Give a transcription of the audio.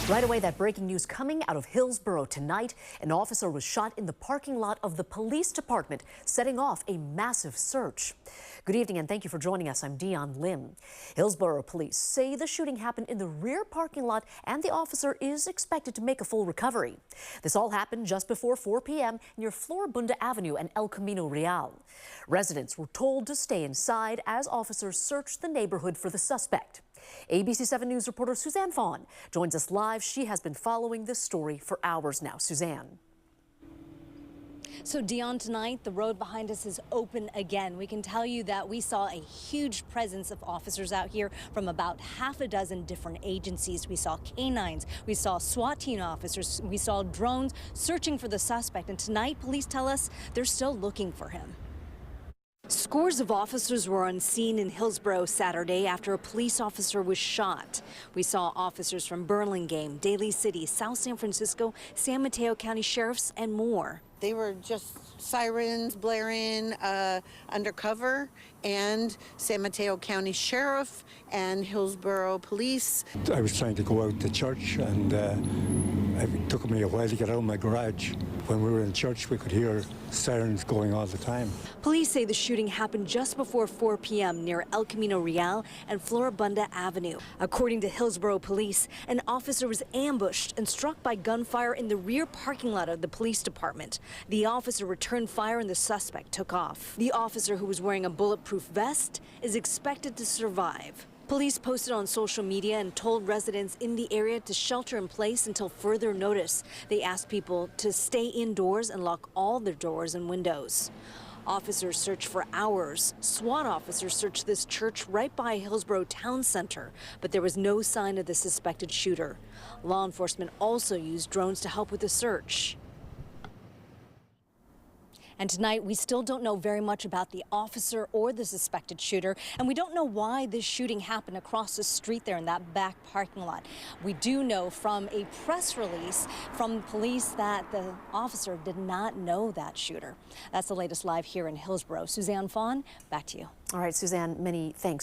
Right away, that breaking news coming out of Hillsborough tonight. An officer was shot in the parking lot of the police department, setting off a massive search. Good evening and thank you for joining us. I'm Dion Lim. Hillsborough police say the shooting happened in the rear parking lot and the officer is expected to make a full recovery. This all happened just before 4 p.m. near Floribunda Avenue and El Camino Real. Residents were told to stay inside as officers searched the neighborhood for the suspect. ABC 7 News reporter Suzanne Phan joins us live. She has been following this story for hours now. Suzanne. So Dion, tonight the road behind us is open again. We can tell you that we saw a huge presence of officers out here from about half a dozen different agencies. We saw canines, we saw SWAT team officers, we saw drones searching for the suspect. And tonight police tell us they're still looking for him. Scores of officers were on scene in Hillsborough Saturday after a police officer was shot. We saw officers from Burlingame, Daly City, South San Francisco, San Mateo County sheriffs, and more. They were just sirens blaring undercover, and San Mateo County Sheriff and Hillsborough Police. I was trying to go out to church, and it took me a while to get out of my garage. When we were in church, we could hear sirens going all the time. Police say the shooting happened just before 4 p.m. near El Camino Real and Floribunda Avenue. According to Hillsborough Police, an officer was ambushed and struck by gunfire in the rear parking lot of the police department. The officer returned fire and the suspect took off. The officer, who was wearing a bulletproof vest, is expected to survive. Police posted on social media and told residents in the area to shelter in place until further notice. They asked people to stay indoors and lock all their doors and windows. Officers searched for hours. SWAT officers searched this church right by Hillsborough Town Center, but there was no sign of the suspected shooter. Law enforcement also used drones to help with the search. And tonight, we still don't know very much about the officer or the suspected shooter, and we don't know why this shooting happened across the street there in that back parking lot. We do know from a press release from police that the officer did not know that shooter. That's the latest live here in Hillsborough. Suzanne Phan, back to you. All right, Suzanne, many thanks.